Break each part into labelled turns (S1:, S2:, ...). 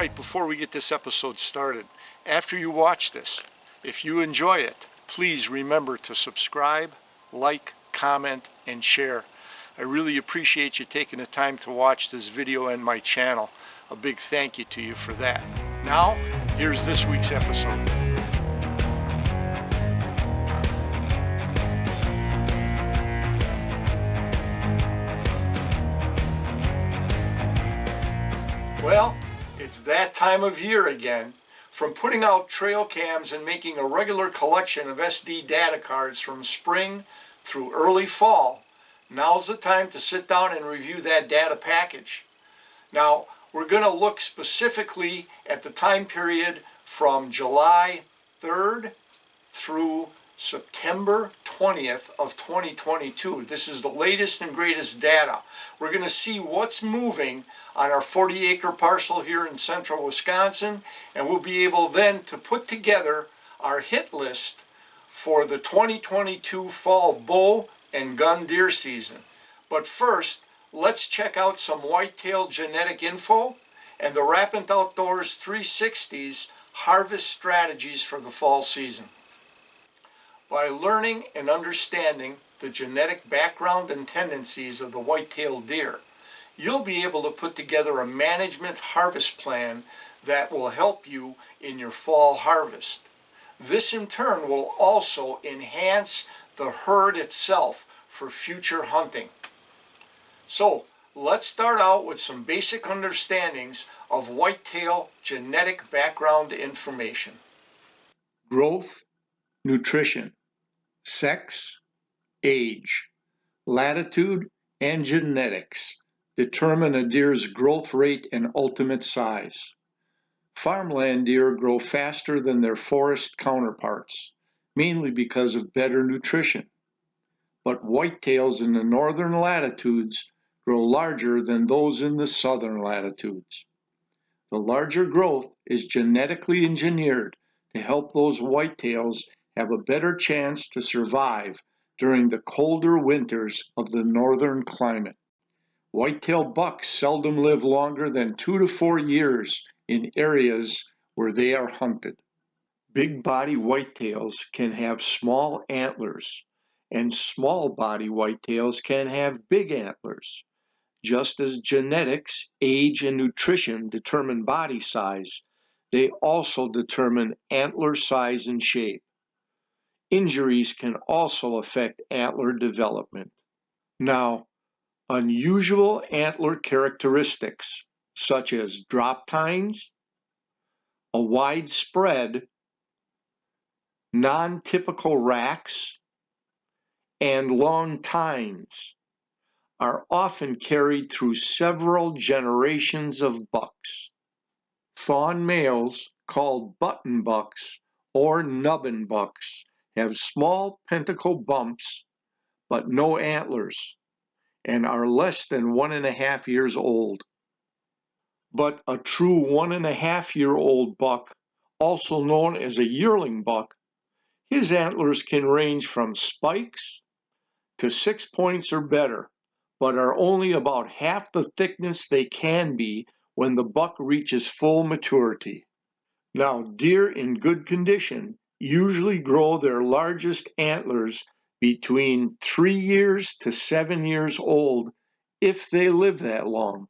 S1: right, before we get this episode started, after you watch this, if you enjoy it, please remember to subscribe, like, comment, and share. I really appreciate you taking the time to watch this video and my channel. A big thank you to you for that. Now, here's this week's episode. Well, it's that time of year again. From putting out trail cams and making a regular collection of SD data cards from spring through early fall, now's the time to sit down and review that data package. Now, we're going to look specifically at the time period from July 3rd through September 20th of 2022. This is the latest and greatest data. We're going to see what's moving on our 40-acre parcel here in central Wisconsin, and we'll be able then to put together our hit list for the 2022 fall bow and gun deer season. But first, let's check out some whitetail genetic info and the Rapant Outdoors 360's harvest strategies for the fall season. By learning and understanding the genetic background and tendencies of the white-tailed deer, you'll be able to put together a management harvest plan that will help you in your fall harvest. This in turn will also enhance the herd itself for future hunting. So let's start out with some basic understandings of whitetail genetic background information. Growth, nutrition, sex, age, latitude, and genetics determine a deer's growth rate and ultimate size. Farmland deer grow faster than their forest counterparts, mainly because of better nutrition. But whitetails in the northern latitudes grow larger than those in the southern latitudes. The larger growth is genetically engineered to help those whitetails have a better chance to survive during the colder winters of the northern climate. Whitetail bucks seldom live longer than 2 to 4 years in areas where they are hunted. Big body whitetails can have small antlers, and small body whitetails can have big antlers. Just as genetics, age, and nutrition determine body size, they also determine antler size and shape. Injuries can also affect antler development. Now, unusual antler characteristics, such as drop tines, a wide spread, non-typical racks, and long tines, are often carried through several generations of bucks. Fawn males, called button bucks or nubbin bucks, have small pentacle bumps but no antlers, and are less than 1.5 years old. But a true 1.5-year-old buck, also known as a yearling buck, his antlers can range from spikes to 6 points or better, but are only about half the thickness they can be when the buck reaches full maturity. Now, deer in good condition usually grow their largest antlers between 3 years to 7 years old if they live that long.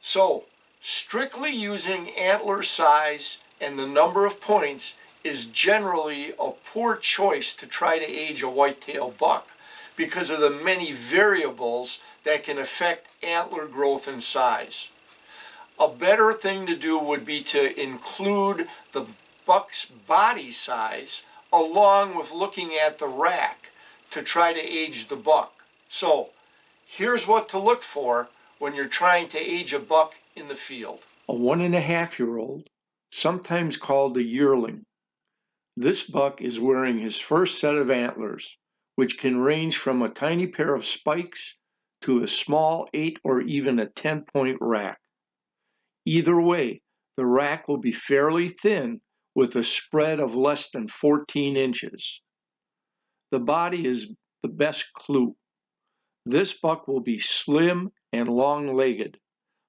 S1: So, strictly using antler size and the number of points is generally a poor choice to try to age a whitetail buck because of the many variables that can affect antler growth and size. A better thing to do would be to include the buck's body size along with looking at the rack to try to age the buck. So, here's what to look for when you're trying to age a buck in the field. A 1.5-year-old, sometimes called a yearling. This buck is wearing his first set of antlers, which can range from a tiny pair of spikes to a small 8 or even a 10-point rack. Either way, the rack will be fairly thin with a spread of less than 14 inches. The body is the best clue. This buck will be slim and long-legged,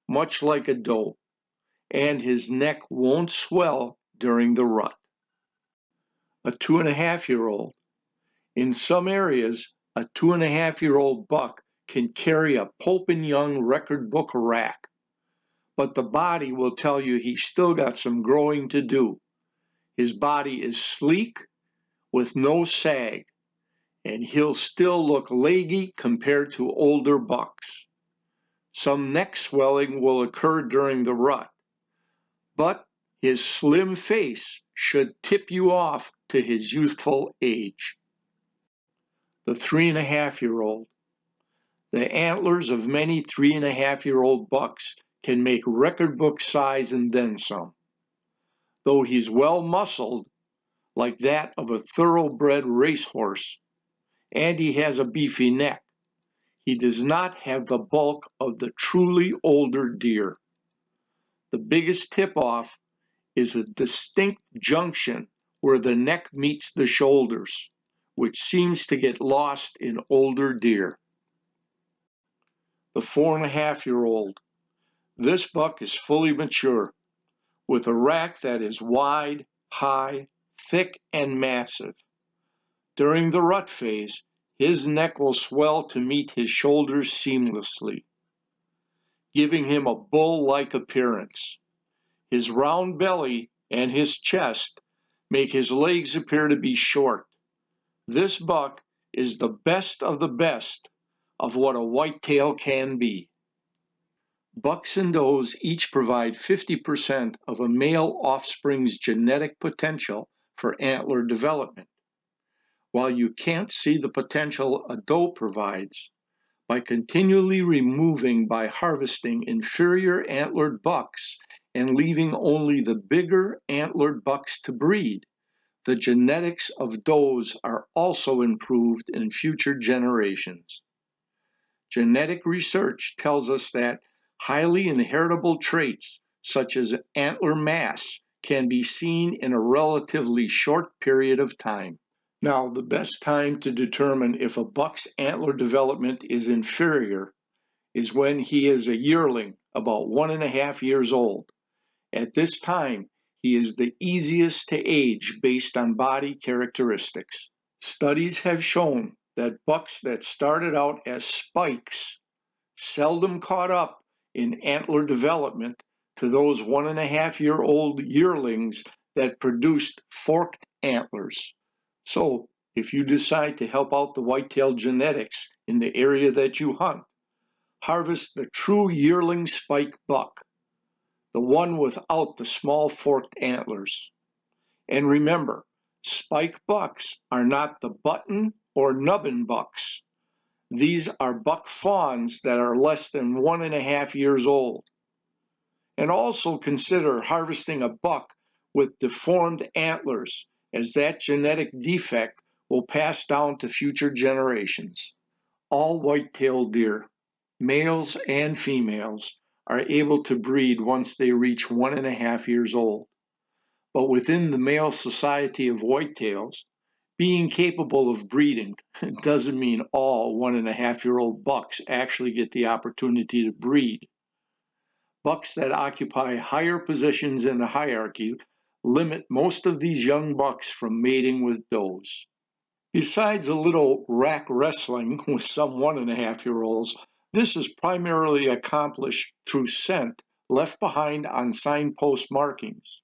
S1: much like a doe. and his neck won't swell during the rut. A 2.5-year-old. In some areas, a 2.5-year-old buck can carry a Pope and Young record book rack, but the body will tell you he's still got some growing to do. His body is sleek with no sag, and he'll still look leggy compared to older bucks. Some neck swelling will occur during the rut, but his slim face should tip you off to his youthful age. The 3.5-year-old. The antlers of many 3.5-year-old bucks can make record book size and then some. Though he's well muscled, like that of a thoroughbred racehorse, and he has a beefy neck, he does not have the bulk of the truly older deer. The biggest tip-off is a distinct junction where the neck meets the shoulders, which seems to get lost in older deer. The 4.5-year-old. This buck is fully mature, with a rack that is wide, high, thick, and massive. During the rut phase, his neck will swell to meet his shoulders seamlessly, giving him a bull-like appearance. His round belly and his chest make his legs appear to be short. This buck is the best of what a whitetail can be. Bucks and does each provide 50% of a male offspring's genetic potential for antler development. While you can't see the potential a doe provides, by continually removing by harvesting inferior antlered bucks and leaving only the bigger antlered bucks to breed, the genetics of does are also improved in future generations. Genetic research tells us that highly inheritable traits, such as antler mass, can be seen in a relatively short period of time. Now, the best time to determine if a buck's antler development is inferior is when he is a yearling, about 1.5 years old. At this time, he is the easiest to age based on body characteristics. Studies have shown that bucks that started out as spikes seldom caught up in antler development to those 1.5-year-old yearlings that produced forked antlers. So, if you decide to help out the whitetail genetics in the area that you hunt, harvest the true yearling spike buck, the one without the small forked antlers. And remember, spike bucks are not the button or nubbin bucks. These are buck fawns that are less than 1.5 years old. And also consider harvesting a buck with deformed antlers, as that genetic defect will pass down to future generations. All white-tailed deer, males and females, are able to breed once they reach 1.5 years old. But within the male society of whitetails, being capable of breeding doesn't mean all 1.5-year-old bucks actually get the opportunity to breed. Bucks that occupy higher positions in the hierarchy limit most of these young bucks from mating with does. Besides a little rack wrestling with some 1.5-year-olds, this is primarily accomplished through scent left behind on signpost markings.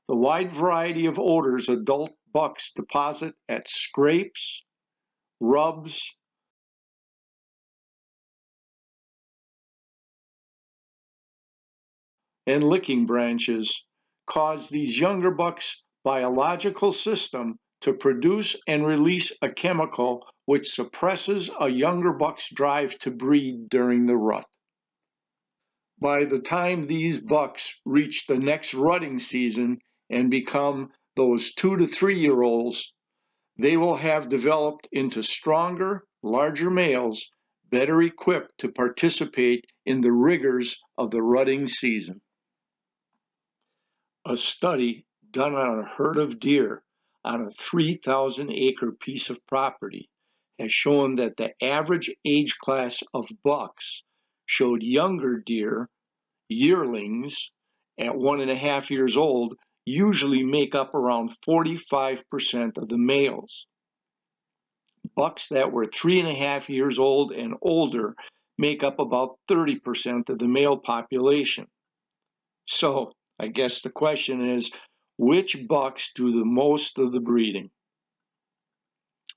S1: The wide variety of odors adult bucks deposit at scrapes, rubs, and licking branches cause these younger bucks' biological system to produce and release a chemical which suppresses a younger buck's drive to breed during the rut. By the time these bucks reach the next rutting season and become those 2 to 3-year-olds, they will have developed into stronger, larger males, better equipped to participate in the rigors of the rutting season. A study done on a herd of deer on a 3,000-acre piece of property has shown that the average age class of bucks showed younger deer, yearlings, at 1.5 years old usually make up around 45% of the males. Bucks that were 3.5 years old and older make up about 30% of the male population. So I guess the question is, which bucks do the most of the breeding?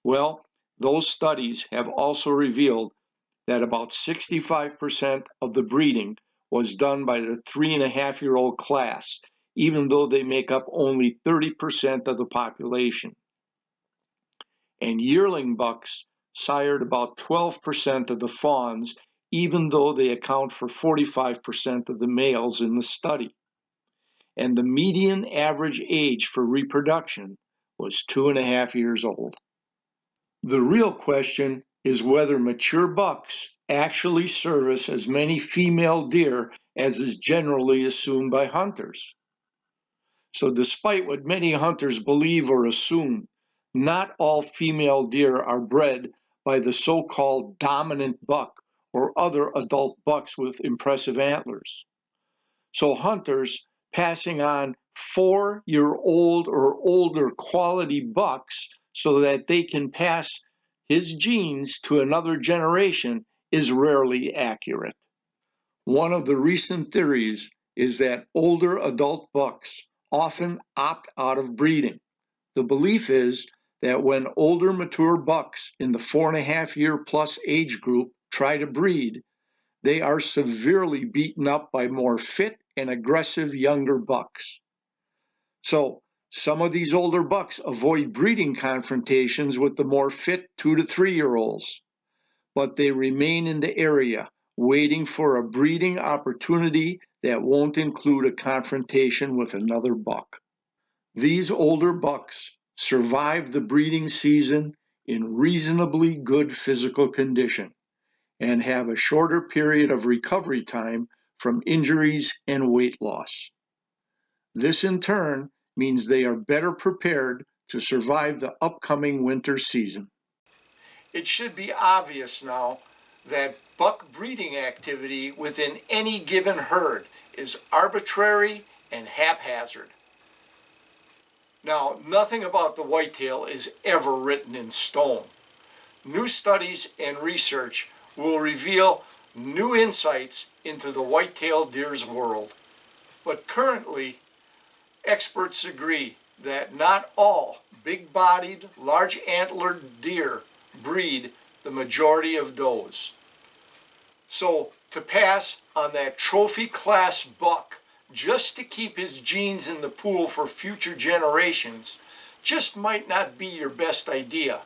S1: Well, those studies have also revealed that about 65% of the breeding was done by the 3.5-year-old class, even though they make up only 30% of the population. And yearling bucks sired about 12% of the fawns, even though they account for 45% of the males in the study. And the median average age for reproduction was 2.5 years old. The real question is whether mature bucks actually service as many female deer as is generally assumed by hunters. So despite what many hunters believe or assume, not all female deer are bred by the so-called dominant buck or other adult bucks with impressive antlers. So hunters passing on 4-year-old or older quality bucks so that they can pass his genes to another generation is rarely accurate. One of the recent theories is that older adult bucks often opt out of breeding. The belief is that when older mature bucks in the 4.5-year plus age group try to breed, they are severely beaten up by more fit and aggressive younger bucks. So some of these older bucks avoid breeding confrontations with the more fit 2 to 3-year-olds, but they remain in the area waiting for a breeding opportunity that won't include a confrontation with another buck. These older bucks survive the breeding season in reasonably good physical condition and have a shorter period of recovery time from injuries and weight loss. This in turn means they are better prepared to survive the upcoming winter season. It should be obvious now that buck breeding activity within any given herd is arbitrary and haphazard. Now, nothing about the whitetail is ever written in stone. New studies and research will reveal new insights into the whitetail deer's world. But currently, experts agree that not all big-bodied, large-antlered deer breed the majority of does. So to pass on that trophy class buck just to keep his genes in the pool for future generations just might not be your best idea,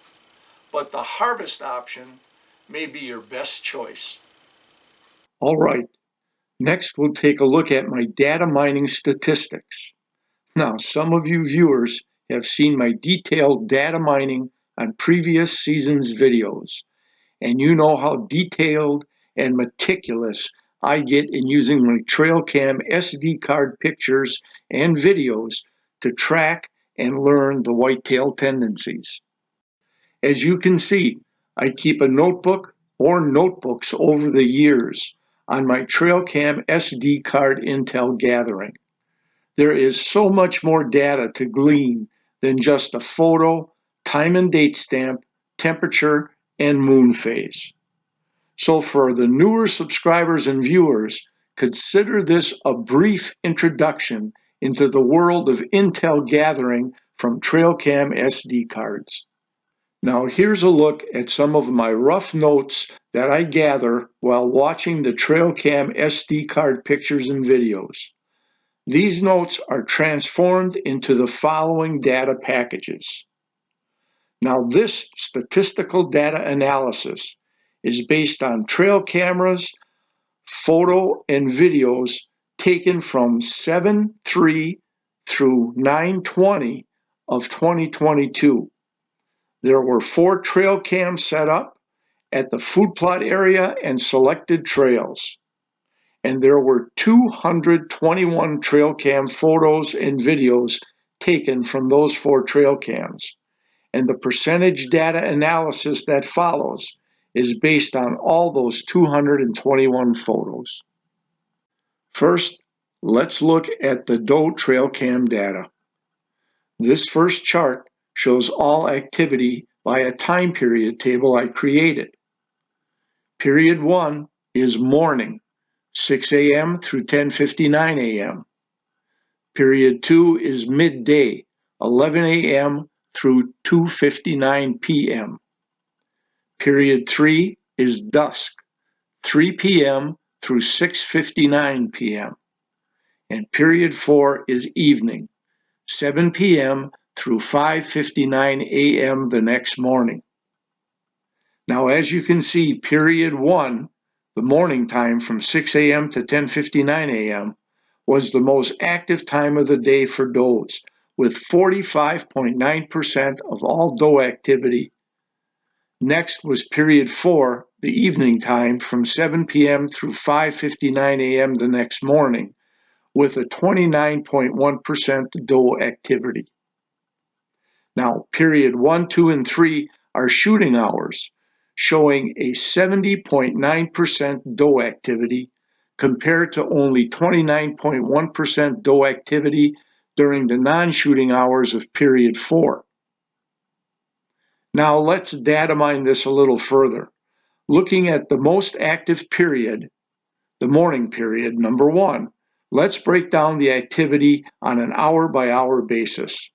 S1: but the harvest option may be your best choice. All right, next we'll take a look at my data mining statistics. Now, some of you viewers have seen my detailed data mining on previous seasons' videos, and you know how detailed and meticulous I get in using my trail cam SD card pictures and videos to track and learn the whitetail tendencies. As you can see, I keep a notebook or notebooks over the years on my trail cam SD card intel gathering. There is so much more data to glean than just a photo, time and date stamp, temperature, and moon phase. So for the newer subscribers and viewers, consider this a brief introduction into the world of intel gathering from Trailcam SD cards. Now here's a look at some of my rough notes that I gather while watching the Trailcam SD card pictures and videos. These notes are transformed into the following data packages. Now this statistical data analysis is based on trail cameras, photo, and videos taken from 7/3 through 9/20 of 2022. There were 4 trail cams set up at the food plot area and selected trails. And there were 221 trail cam photos and videos taken from those 4 trail cams. And the percentage data analysis that follows is based on all those 221 photos. First, let's look at the doe trail cam data. This first chart shows all activity by a time period table I created. Period 1 is morning, 6 a.m. through 10:59 a.m. Period 2 is midday, 11 a.m. through 2:59 p.m. Period 3 is dusk, 3 p.m. through 6:59 p.m. And period 4 is evening, 7 p.m. through 5:59 a.m. the next morning. Now, as you can see, period 1, the morning time from 6 a.m. to 10:59 a.m., was the most active time of the day for does, with 45.9% of all doe activity. Next was period 4, the evening time from 7 p.m. through 5:59 a.m. the next morning, with a 29.1% doe activity. Now, period 1, 2, and 3 are shooting hours, showing a 70.9% doe activity compared to only 29.1% doe activity during the non-shooting hours of period 4. Now let's data mine this a little further. Looking at the most active period, the morning period, number 1, let's break down the activity on an hour-by-hour basis.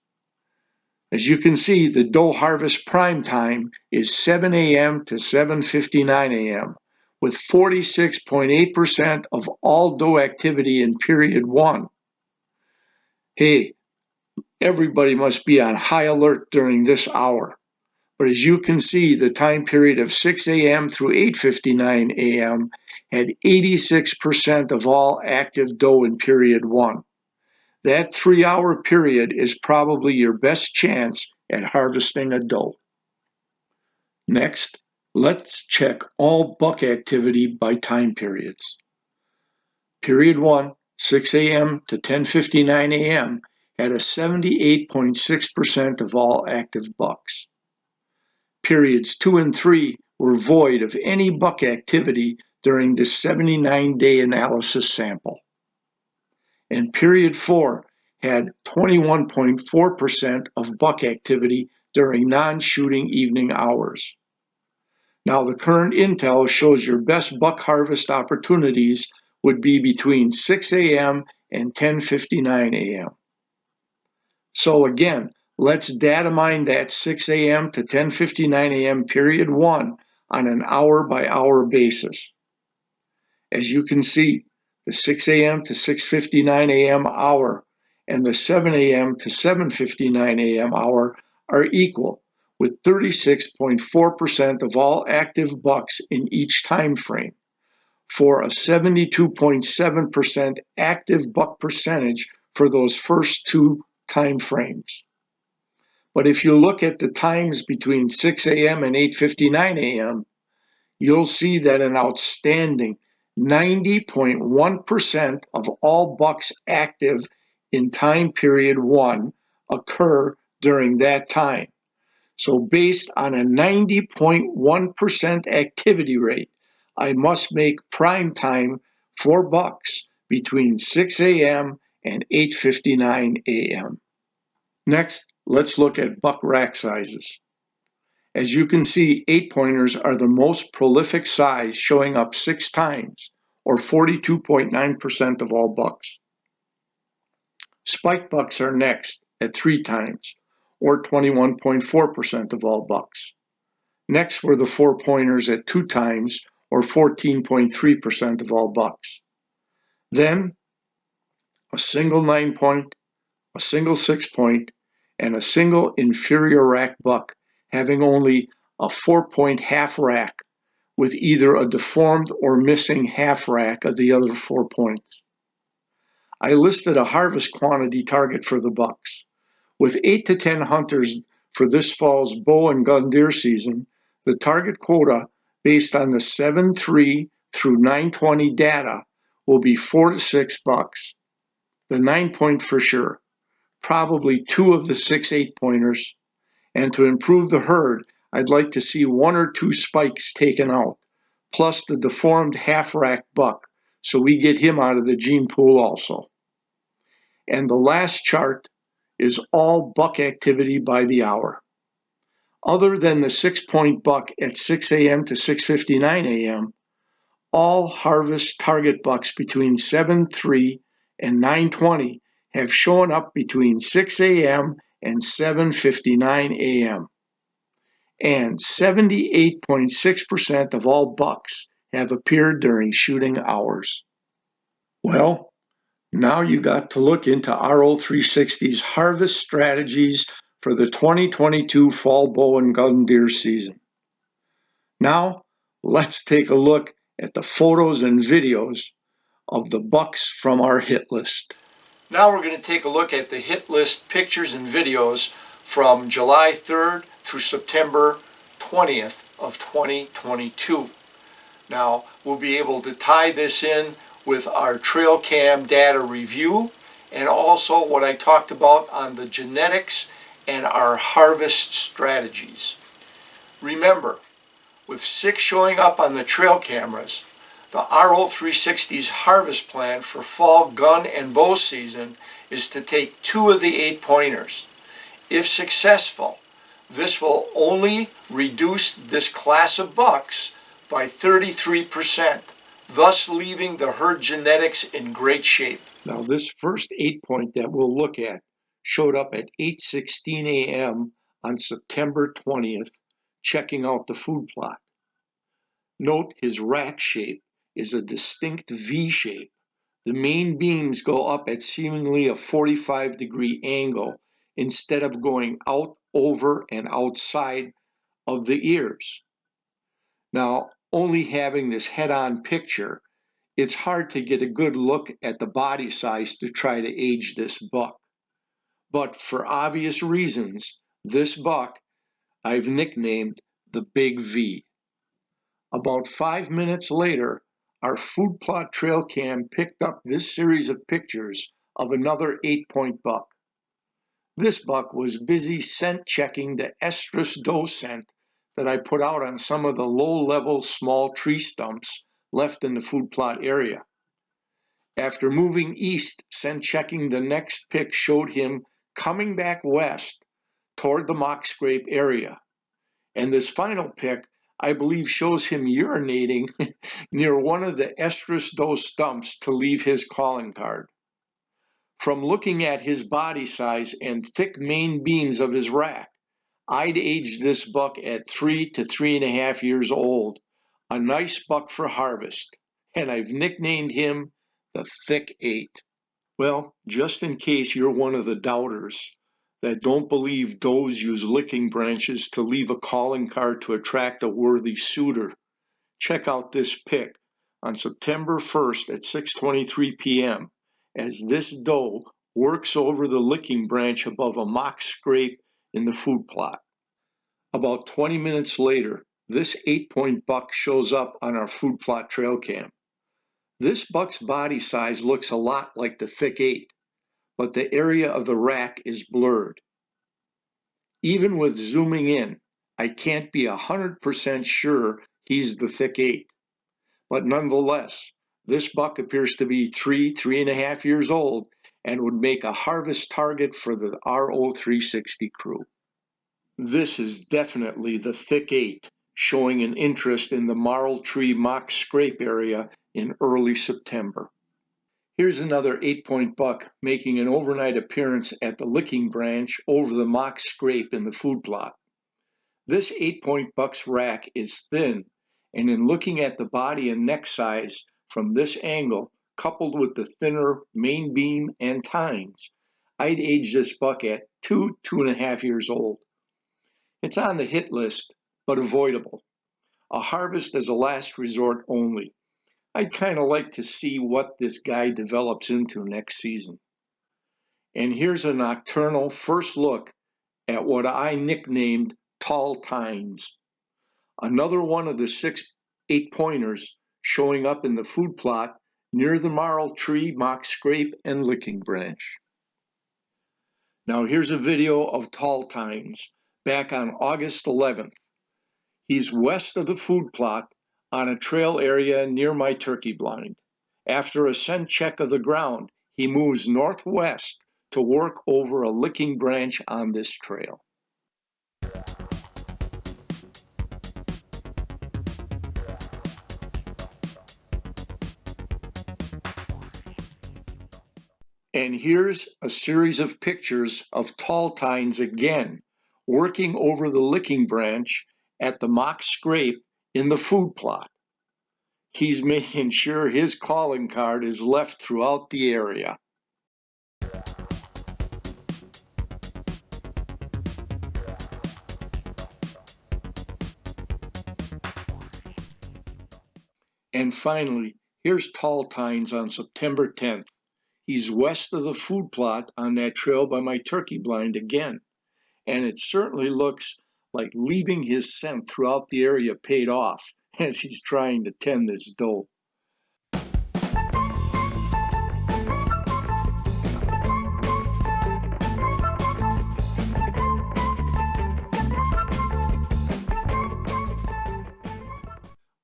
S1: As you can see, the doe harvest prime time is 7 a.m. to 7:59 a.m., with 46.8% of all doe activity in period 1. Hey, everybody must be on high alert during this hour. But as you can see, the time period of 6 a.m. through 8:59 a.m. had 86% of all active doe in period 1. That 3-hour period is probably your best chance at harvesting a doe. Next, let's check all buck activity by time periods. Period 1, 6 a.m. to 10:59 a.m. had a 78.6% of all active bucks. Periods 2 and 3 were void of any buck activity during the 79-day analysis sample. And period 4 had 21.4% of buck activity during non-shooting evening hours. Now, the current intel shows your best buck harvest opportunities would be between 6 a.m. and 10:59 a.m. So again, let's data mine that 6 a.m. to 10:59 a.m. period 1 on an hour-by-hour basis. As you can see, the 6 a.m. to 6:59 a.m. hour and the 7 a.m. to 7:59 a.m. hour are equal, with 36.4% of all active bucks in each time frame, for a 72.7% active buck percentage for those first 2 time frames. But if you look at the times between 6 a.m. and 8:59 a.m., you'll see that an outstanding 90.1% of all bucks active in time period 1 occur during that time. So based on a 90.1% activity rate, I must make prime time for bucks between 6 a.m. and 8:59 a.m. Next, let's look at buck rack sizes. As you can see, 8-pointers are the most prolific size, showing up 6 times, or 42.9% of all bucks. Spike bucks are next at 3 times, or 21.4% of all bucks. Next were the 4-pointers at 2 times, or 14.3% of all bucks. Then, a single 9-point, a single 6-point, and a single inferior rack buck having only a 4-point half rack with either a deformed or missing half rack of the other 4 points. I listed a harvest quantity target for the bucks. With 8 to 10 hunters for this fall's bow and gun deer season, the target quota based on the 7-3 through 9-20 data will be 4 to 6 bucks. The 9-point for sure, probably 2 of the 6 8-pointers, and to improve the herd, I'd like to see 1 or 2 spikes taken out, plus the deformed half-rack buck, so we get him out of the gene pool also. And the last chart is all buck activity by the hour. Other than the 6-point buck at 6 a.m. to 6:59 a.m., all harvest target bucks between 7:03 and 9:20 have shown up between 6 a.m. and 7:59 a.m. And 78.6% of all bucks have appeared during shooting hours. Well, now you got to look into RO360's harvest strategies for the 2022 fall bow and gun deer season. Now, let's take a look at the photos and videos of the bucks from our hit list. Now we're going to take a look at the hit list pictures and videos from July 3rd through September 20th of 2022. Now we'll be able to tie this in with our trail cam data review and also what I talked about on the genetics and our harvest strategies. Remember, with 6 showing up on the trail cameras, the RO360's harvest plan for fall gun and bow season is to take 2 of the 8-pointers. If successful, this will only reduce this class of bucks by 33%, thus leaving the herd genetics in great shape. Now this first 8-point that we'll look at showed up at 8:16 a.m. on September 20th, checking out the food plot. Note his rack shape is a distinct V shape. The main beams go up at seemingly a 45-degree angle instead of going out, over, and outside of the ears. Now, only having this head-on picture, it's hard to get a good look at the body size to try to age this buck. But for obvious reasons, this buck I've nicknamed the Big V. About 5 minutes later, our food plot trail cam picked up this series of pictures of another 8-point buck. This buck was busy scent checking the estrus doe scent that I put out on some of the low-level small tree stumps left in the food plot area. After moving east, scent checking the next pick showed him coming back west toward the mock scrape area. And this final pick, I believe, shows him urinating near one of the estrus doe stumps to leave his calling card. From looking at his body size and thick main beams of his rack, I'd age this buck at 3 to 3.5 years old, a nice buck for harvest, and I've nicknamed him the Thick 8. Well, just in case you're one of the doubters that don't believe does use licking branches to leave a calling card to attract a worthy suitor, check out this pic on September 1st at 6:23 p.m. as this doe works over the licking branch above a mock scrape in the food plot. About 20 minutes later, this 8-point buck shows up on our food plot trail cam. This buck's body size looks a lot like the Thick 8, but the area of the rack is blurred. Even with zooming in, I can't be 100% sure he's the Thick 8. But nonetheless, this buck appears to be 3.5 years old and would make a harvest target for the RO360 crew. This is definitely the Thick 8, showing an interest in the marl tree mock scrape area in early September. Here's another 8-point buck making an overnight appearance at the licking branch over the mock scrape in the food plot. This 8-point buck's rack is thin, and in looking at the body and neck size from this angle, coupled with the thinner main beam and tines, I'd age this buck at 2.5 years old. It's on the hit list, but avoidable. A harvest as a last resort only. I'd kind of like to see what this guy develops into next season. And here's a nocturnal first look at what I nicknamed Tall Tines. Another one of the 6 8-pointers showing up in the food plot near the marl tree mock scrape and licking branch. Now here's a video of Tall Tines back on August 11th. He's west of the food plot on a trail area near my turkey blind. After a scent check of the ground, he moves northwest to work over a licking branch on this trail. And here's a series of pictures of tall tines again, working over the licking branch at the mock scrape in the food plot. He's making sure his calling card is left throughout the area. And finally, here's tall tines on September 10th. He's west of the food plot on that trail by my turkey blind again. And it certainly looks like leaving his scent throughout the area paid off as he's trying to tend this doe.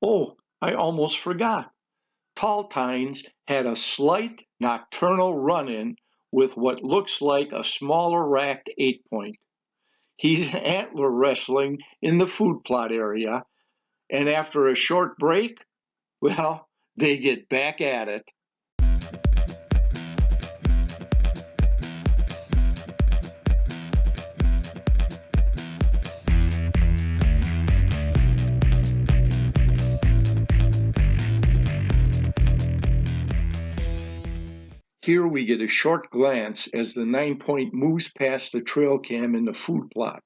S1: Oh, I almost forgot. Tall tines had a slight nocturnal run-in with what looks like a smaller racked 8-point. He's antler wrestling in the food plot area, and after a short break, well, they get back at it. Here we get a short glance as the 9-point moves past the trail cam in the food plot.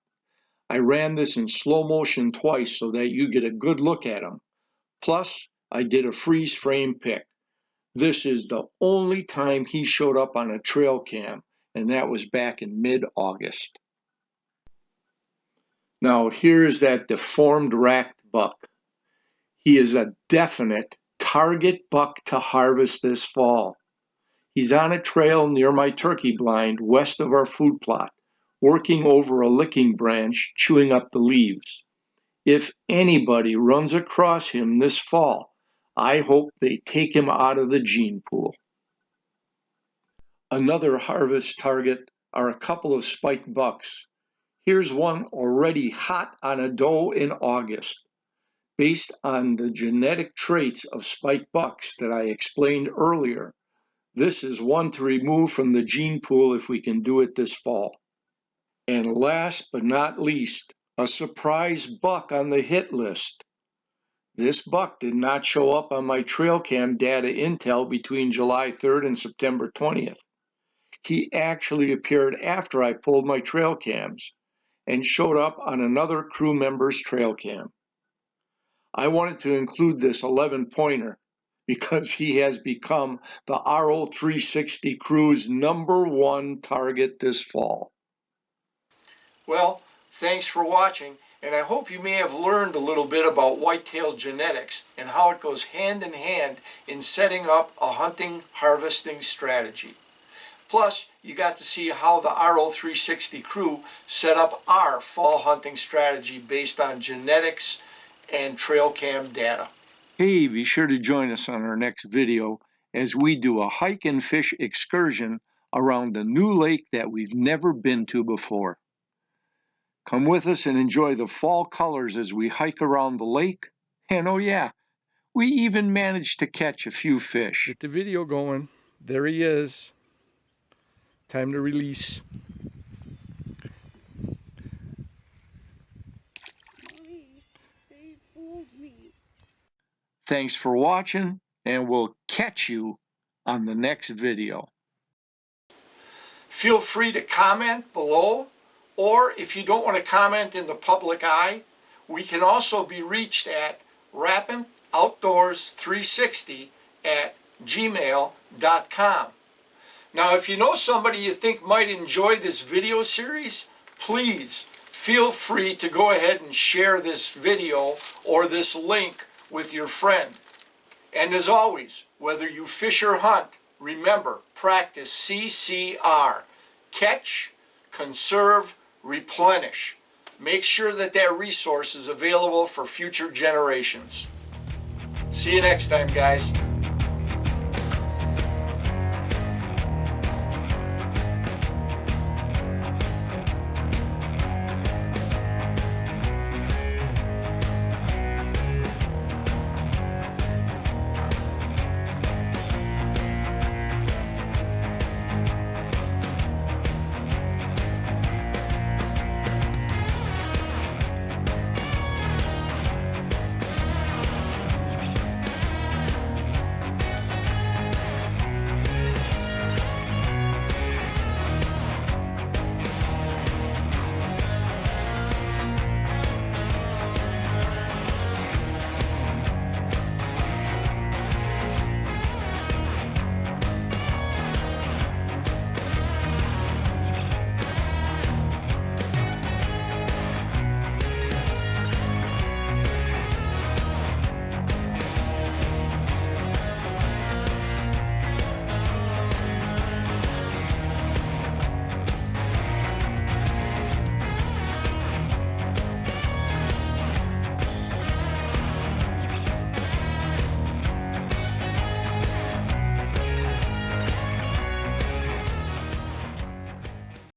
S1: I ran this in slow motion twice so that you get a good look at him. Plus, I did a freeze frame pick. This is the only time he showed up on a trail cam, and that was back in mid-August. Now here's that deformed racked buck. He is a definite target buck to harvest this fall. He's on a trail near my turkey blind west of our food plot, working over a licking branch, chewing up the leaves. If anybody runs across him this fall, I hope they take him out of the gene pool. Another harvest target are a couple of spiked bucks. Here's one already hot on a doe in August. Based on the genetic traits of spiked bucks that I explained earlier, this is one to remove from the gene pool if we can do it this fall. And last but not least, a surprise buck on the hit list. This buck did not show up on my trail cam data intel between July 3rd and September 20th. He actually appeared after I pulled my trail cams and showed up on another crew member's trail cam. I wanted to include this 11-pointer because he has become the RO360 crew's #1 target this fall. Well, thanks for watching, and I hope you may have learned a little bit about whitetail genetics and how it goes hand in hand in setting up a hunting harvesting strategy. Plus, you got to see how the RO360 crew set up our fall hunting strategy based on genetics and trail cam data. Hey, be sure to join us on our next video as we do a hike and fish excursion around a new lake that we've never been to before. Come with us and enjoy the fall colors as we hike around the lake. And oh yeah, we even managed to catch a few fish.
S2: Get the video going. There he is. Time to release.
S1: Thanks for watching, and we'll catch you on the next video. Feel free to comment below, or if you don't want to comment in the public eye, we can also be reached at rapantoutdoors360@gmail.com. Now, if you know somebody you think might enjoy this video series, please feel free to go ahead and share this video or this link with your friend. And as always, whether you fish or hunt, remember, practice CCR. Catch, conserve, replenish. Make sure that that resource is available for future generations. See you next time, guys.